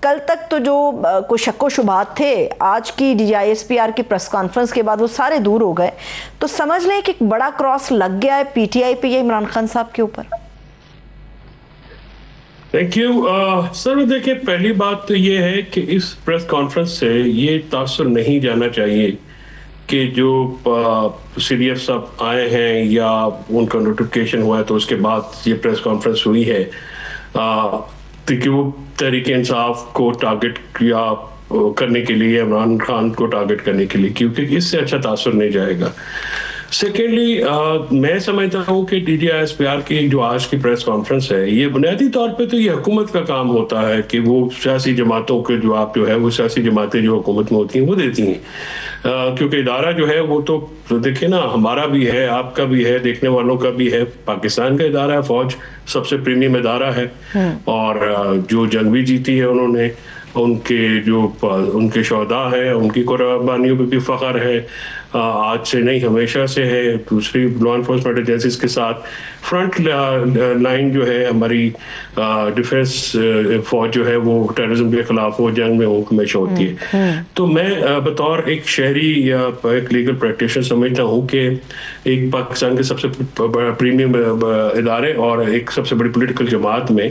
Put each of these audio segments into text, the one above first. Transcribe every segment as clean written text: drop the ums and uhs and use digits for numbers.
कल तक तो जो कोई शक्को शुबात थे, आज की DGISPR की प्रेस कॉन्फ्रेंस के बाद वो सारे दूर हो गए। तो समझ लें कि एक बड़ा क्रॉस लग गया है PTI पे या इमरान खान साहब के ऊपर। Thank you sir. देखिए, पहली बात तो ये है कि इस प्रेस कॉन्फ्रेंस से ये तासुर नहीं जाना चाहिए कि जो CDF साहब आए हैं या उनका नोटिफिकेशन हुआ है तो उसके बाद ये प्रेस कॉन्फ्रेंस हुई है, क्योंकि वो तहरीक इंसाफ को टारगेट या करने के लिए, इमरान खान को टारगेट करने के लिए, क्योंकि इससे अच्छा तासुर नहीं जाएगा। सेकेंडली, मैं समझता हूँ कि DGISPR की जो आज की प्रेस कॉन्फ्रेंस है, ये बुनियादी तौर पे तो ये हुकूमत का काम होता है कि वो सियासी जमातों के जवाब जो है, वो सियासी जमातें जो हुकूमत में होती हैं वो देती हैं, क्योंकि इदारा जो है वो तो देखिए ना, हमारा भी है, आपका भी है, देखने वालों का भी है। पाकिस्तान का इदारा है, फौज सबसे प्रीमियम इदारा है, और जो जंग भी जीती है उन्होंने, उनके शोहदा हैं, उनकी कुर्बानियों पे भी फख्र है, आज से नहीं हमेशा से है। दूसरी लॉ एनफोर्समेंट एजेंसीज के साथ फ्रंट लाइन जो है हमारी डिफेंस फौज जो है वो टेररिज्म के खिलाफ वो जंग में वो हमेशा होती है। तो मैं बतौर एक शहरी या एक लीगल प्रैक्टिशनर समझता हूँ कि एक पाकिस्तान के सबसे प्रीमियम इदारे और एक सबसे बड़ी पॉलिटिकल जमात में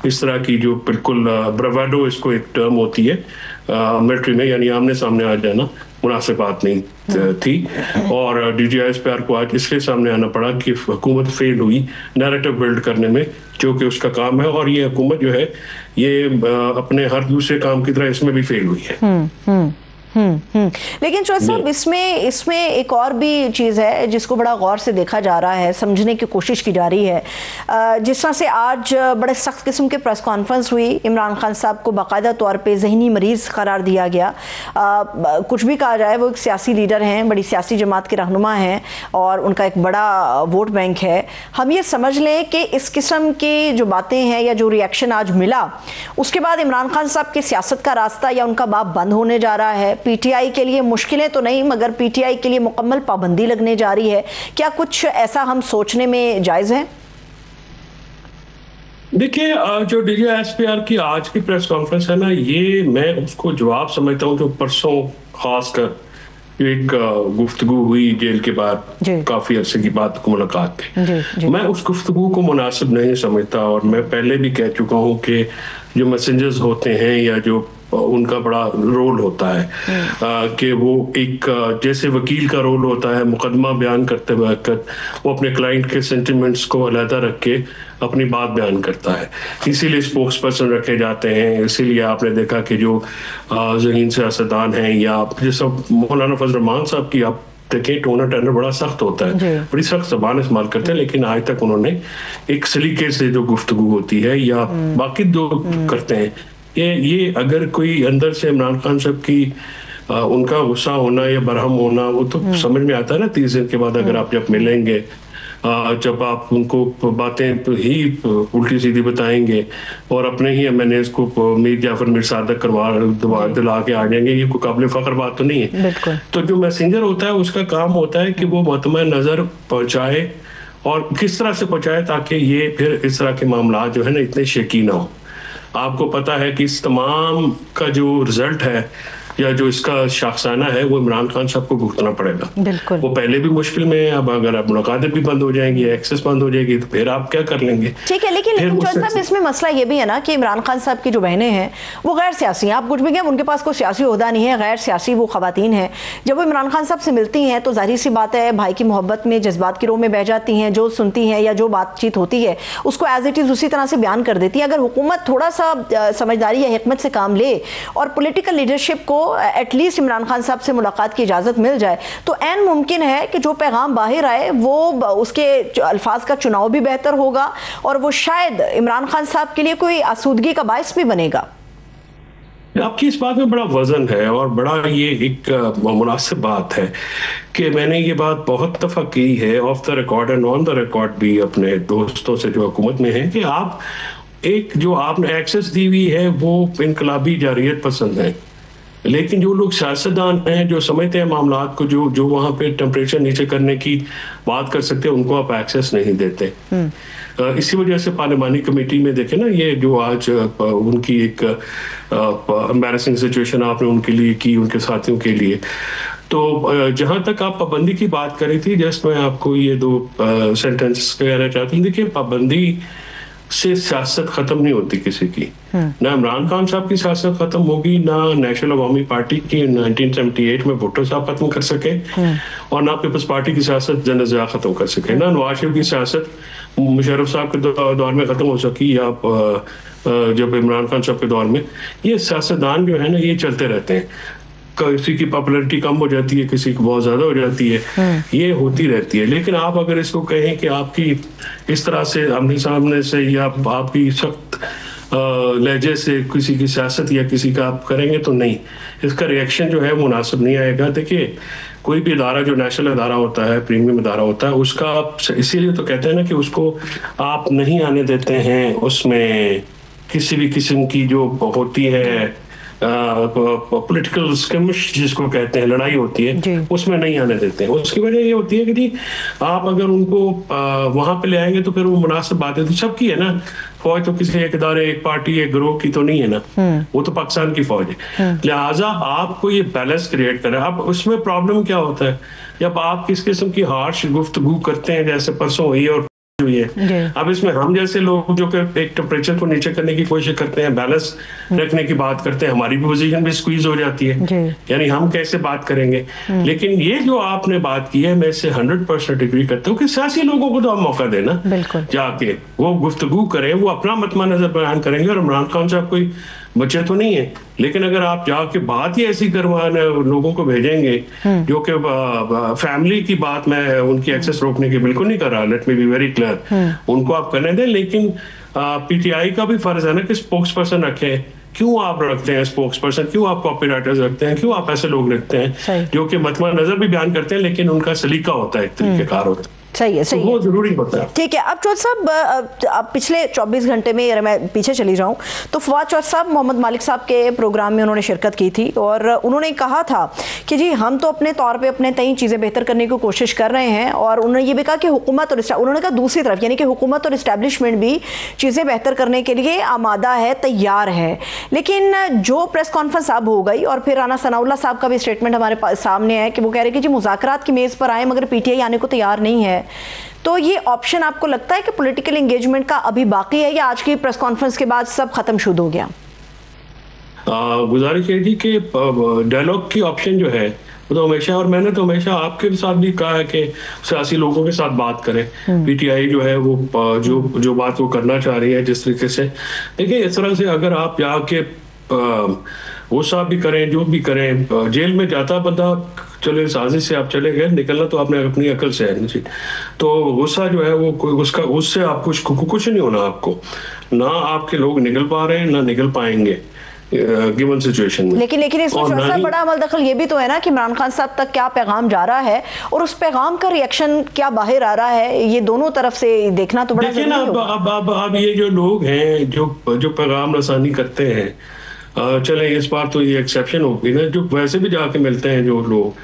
इस तरह की जो बिल्कुल ब्रावाडो, इसको एक टर्म होती है मिलिट्री में, यानी आमने सामने आ जाना, मुनासिब बात नहीं थी। और DGISPR को आज इसलिए सामने आना पड़ा कि हुकूमत फेल हुई नैरेटिव बिल्ड करने में, जो कि उसका काम है, और ये हुकूमत जो है ये अपने हर दूसरे काम की तरह इसमें भी फेल हुई है। लेकिन चौधरी साहब, इसमें एक और भी चीज़ है जिसको बड़ा गौर से देखा जा रहा है, समझने की कोशिश की जा रही है। जिस तरह से आज बड़े सख्त किस्म के प्रेस कॉन्फ्रेंस हुई, इमरान खान साहब को बाकायदा तौर पे जहनी मरीज करार दिया गया। कुछ भी कहा जाए, वो एक सियासी लीडर हैं, बड़ी सियासी जमात के रहनुमा हैं, और उनका एक बड़ा वोट बैंक है। हम ये समझ लें कि इस किस्म की जो बातें हैं या जो रिएक्शन आज मिला, उसके बाद इमरान खान साहब की सियासत का रास्ता या उनका बाब बंद होने जा रहा है। PTI के लिए मुश्किलें तो नहीं, मगर PTI के लिए मुकम्मल पाबंदी लगने जा रही है। क्या कुछ ऐसा हम सोचने में जायज है? देखिए, जो DGISPR की आज की प्रेस कॉन्फ्रेंस है ना, ये मैं उसको जवाब समझता हूँ। जो परसों खासकर एक गुफ्तगू हुई जेल के बाद, काफी अरसे की बात को मुलाकात थी, मैं उस गुफ्तगू को मुनासिब नहीं समझता। और मैं पहले भी कह चुका हूँ कि जो मैसेंजर्स होते हैं या जो उनका बड़ा रोल होता है कि वो एक जैसे वकील का रोल होता है, मुकदमा बयान करते वक्त वो अपने क्लाइंट के सेंटिमेंट्स को अलहदा रख के अपनी बात बयान करता है, इसीलिए स्पोक्स पर्सन रखे जाते हैं। इसीलिए आपने देखा कि जो ज़हीन सियासतदान हैं, या जैसा मौलाना फजल रहमान साहब की आप देखें, टोनर टर्नर बड़ा सख्त होता है, बड़ी सख्त ज़बान इस्तेमाल करते हैं, लेकिन आज तक उन्होंने एक सलीके से जो गुफ्तगू होती है या बाकी जो करते हैं, ये अगर कोई अंदर से इमरान खान साहब की उनका गुस्सा होना या बरहम होना, वो तो समझ में आता है ना 30 दिन के बाद। अगर आप जब मिलेंगे, जब आप उनको बातें तो ही उल्टी सीधी बताएंगे और अपने ही MNAs को मीर जाफर मीर सादक दिला के आ जाएंगे, ये कोई काबिल फख्र बात तो नहीं है। तो जो मैसेंजर होता है उसका काम होता है कि वो मुतमईन नजर पहुंचाए, और किस तरह से पहुंचाए ताकि ये फिर इस तरह के मामला जो है ना इतने शेकी ना हो। आपको पता है कि इस तमाम का जो रिजल्ट है या जो इसका शाखसाना है, वो इमरान खान साहब को भुगतना पड़ेगा। वो पहले भी मुश्किल में है, अब अगर आप मुलाकातें भी बंद हो जाएंगी, एक्सेस बंद हो जाएगी, तो फिर आप क्या कर लेंगे? ठीक है, लेकिन जौहर साहब, इसमें मसला ये भी है ना कि इमरान खान साहब की जो बहनें हैं वो गैर सियासी हैं। आप कुछ भी कहें, उनके पास कोई सियासी ओहदा नहीं है, गैर सियासी वो खवातीन हैं। जब वो इमरान खान साहब से मिलती हैं तो जाहिर सी बात है, भाई की मोहब्बत में जज्बात की रो में बह जाती हैं, जो सुनती हैं या जो बातचीत होती है उसको एज इट इज़ उसी तरह से बयान कर देती है। अगर हुकूमत थोड़ा सा समझदारी या हिकमत से काम ले और पॉलिटिकल लीडरशिप को एटलीस्ट इमरान खान साहब से मुलाकात की इजाजत मिल जाए, तो ऐन मुमकिन है कि जो पैगाम बाहर आए वो उसके अल्फाज का चुनाव भी बेहतर होगा, और वो शायद इमरान खान साहब के लिए कोई आसूदगी का बायस भी बनेगा। आपकी इस बात में बड़ा वजन है और बड़ा ये एक मुनासिब बात है कि मैंने ये बात बहुत दफा की है, of the record and on the record भी, अपने दोस्तों से जो हुकूमत में है, कि आप एक जो आपने एक्सेस दी हुई है वो इनकलाबी जारियत पसंद है। लेकिन जो लोग सियासतदान हैं, जो समझते हैं मामला को, जो वहाँ पे टेम्परेचर नीचे करने की बात कर सकते हैं, उनको आप एक्सेस नहीं देते। इसी वजह से पार्लिमानी कमेटी में देखें ना, ये जो आज उनकी एक एम्बैरेसिंग सिचुएशन आपने उनके लिए की, उनके साथियों के लिए। तो जहां तक आप पाबंदी की बात करी थी, जस्ट मैं आपको ये 2 सेंटेंस कहना चाहती हूँ। देखिए, पाबंदी से सियासत खत्म नहीं होती किसी की। ना इमरान खान साहब की सियासत खत्म होगी, ना नेशनल अवामी पार्टी की 1978 में भुट्टो साहब खत्म कर सके, और ना पीपल्स पार्टी की सियासत जनरल ज़िया खत्म कर सके, ना नवाज शरीफ की सियासत मुशर्रफ साहब के दौर में खत्म हो सकी, या जब इमरान खान साहब के दौर में। ये सियासतदान जो है ना, ये चलते रहते हैं। किसी की पॉपुलैरिटी कम हो जाती है, किसी की बहुत ज्यादा हो जाती है, ये होती रहती है। लेकिन आप अगर इसको कहें कि आपकी इस तरह से आमने सामने से या आपकी सख्त लहजे से किसी की सियासत या किसी का आप करेंगे, तो नहीं, इसका रिएक्शन जो है मुनासिब नहीं आएगा। देखिए, कोई भी इदारा जो नेशनल इदारा होता है, प्रीमियम इदारा होता है, उसका आप इसीलिए तो कहते हैं ना कि उसको आप नहीं आने देते हैं, उसमें किसी भी किस्म की जो होती है पॉलिटिकल स्किमिश जिसको कहते हैं, लड़ाई होती है, उसमें नहीं आने देते हैं। उसकी वजह ये होती है कि जी आप अगर उनको वहां पे ले आएंगे तो फिर वो मुनासिब बात है। तो सबकी है ना, फौज तो किसी एक इदारे, एक पार्टी, एक ग्रोह की तो नहीं है ना, वो तो पाकिस्तान की फौज है। लिहाजा आपको ये बैलेंस क्रिएट करना है। अब उसमें प्रॉब्लम क्या होता है, जब आप किस किस्म की हार्श गुफ्तगू करते हैं, जैसे परसों हुई और हुई है। अब इसमें हम जैसे लोग जो कि एक टेम्परेचर को नीचे करने की कोशिश करते हैं, बैलेंस रखने की बात करते हैं, हमारी भी पोजीशन भी स्क्वीज हो जाती है, यानी हम कैसे बात करेंगे। लेकिन ये जो आपने बात की है, मैं इससे 100% एग्री करता हूँ कि सियासी लोगों को तो आप मौका देना, जाके वो गुफ्तगू करें, वो अपना मतमा नजर बयान करेंगे। और इमरान खान साहब कोई बच्चे तो नहीं है, लेकिन अगर आप जाके बात ही ऐसी करवाने लोगों को भेजेंगे जो कि फैमिली की बात, मैं उनकी एक्सेस रोकने की बिल्कुल नहीं कर रहा, let me be very clear, उनको आप करने दें। लेकिन पीटीआई का भी फर्ज है ना कि स्पोक्स पर्सन रखे। क्यों आप रखते हैं स्पोक्स पर्सन, क्यों आप कॉपी राइटर्स रखते हैं, क्यों आप ऐसे लोग रखते हैं जो कि मतमा नजर भी बयान करते हैं, लेकिन उनका सलीका होता है, एक तरीकेकार होता है। सही है, सही है, वो जरूरी होता है। ठीक है। अब चौधरी साहब, अब पिछले 24 घंटे में, अगर मैं पीछे चली जाऊं तो फवाद चौधरी साहब मोहम्मद मालिक साहब के प्रोग्राम में उन्होंने शिरकत की थी और उन्होंने कहा था कि जी हम तो अपने तौर पे अपने तय चीज़ें बेहतर करने की कोशिश कर रहे हैं, और उन्होंने ये भी कहा कि हुकूमत और उन्होंने कहा दूसरी तरफ, यानी कि हुकूमत और इस्टेब्लिशमेंट भी चीज़ें बेहतर करने के लिए आमादा है, तैयार है। लेकिन जो प्रेस कॉन्फ्रेंस अब हो गई और फिर राना सनाउल्लाह साहब का भी स्टेटमेंट हमारे सामने है कि वो कह रहे हैं कि जी मुज़ाकरात की मेज़ पर आए मगर पीटीआई आने को तैयार नहीं है। तो ये ऑप्शन आपको लगता है कि पॉलिटिकल एंगेजमेंट का अभी बाकी है, या आज की प्रेस कॉन्फ्रेंस के बाद सब खत्म शुद्ध हो गया? गुजारिश है जी कि डायलॉग की ऑप्शन जो है वो तो हमेशा, और मैंने तो हमेशा आपके साथ भी कहा है कि सियासी लोगों के साथ बात करें। पीटीआई जो है वो जो बात वो करना चाह रही है, जिस तरीके से, देखिए इस तरह से अगर आप यहाँ के वो साहब भी करें, जो भी करें, जेल में जाता बंदा, चले साजिश से आप चले गए, निकलना तो आपने अपनी अकल से है जी। तो गुस्सा जो है वो उसका, उससे आप कुछ नहीं होना आपको, ना आपके लोग निकल पा रहे हैं, ना निकल पाएंगे गिवन सिचुएशन में। लेकिन इसमें सबसे बड़ा अमल दखल ये भी तो है ना कि इमरान खान साहब तक क्या पैगाम जा रहा है और उस पैगाम का रिएक्शन क्या बाहर आ रहा है, ये दोनों तरफ से देखना तो बड़ा जरूरी होगा। अब ये जो लोग हैं जो पैगाम रसानी करते हैं, चले इस बार तो ये एक्सेप्शन होगी ना, जो वैसे भी जाके मिलते हैं जो लोग,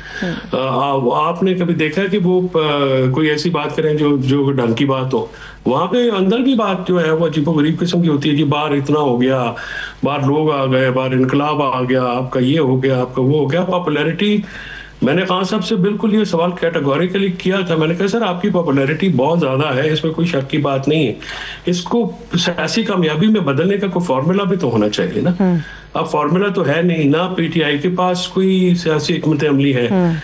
आपने कभी देखा है कि वो कोई ऐसी बात करें जो ढंग की बात हो? वहां पे अंदर की बात जो है वो अजीबोगरीब किस्म की होती है। जी बाहर इतना हो गया, बाहर लोग आ गए, बाहर इनकलाब आ गया, आपका ये हो गया, आपका वो हो गया, पॉपुलैरिटी। मैंने खान साहब से बिल्कुल ये सवाल कैटेगोरिकली किया था, मैंने कहा सर आपकी पॉपुलैरिटी बहुत ज्यादा है, इसमें कोई शक की बात नहीं है, इसको सियासी कामयाबी में बदलने का कोई फॉर्मूला भी तो होना चाहिए ना। अब फॉर्मूला तो है नहीं, ना पीटीआई के पास कोई सियासी हिकमत अमली है,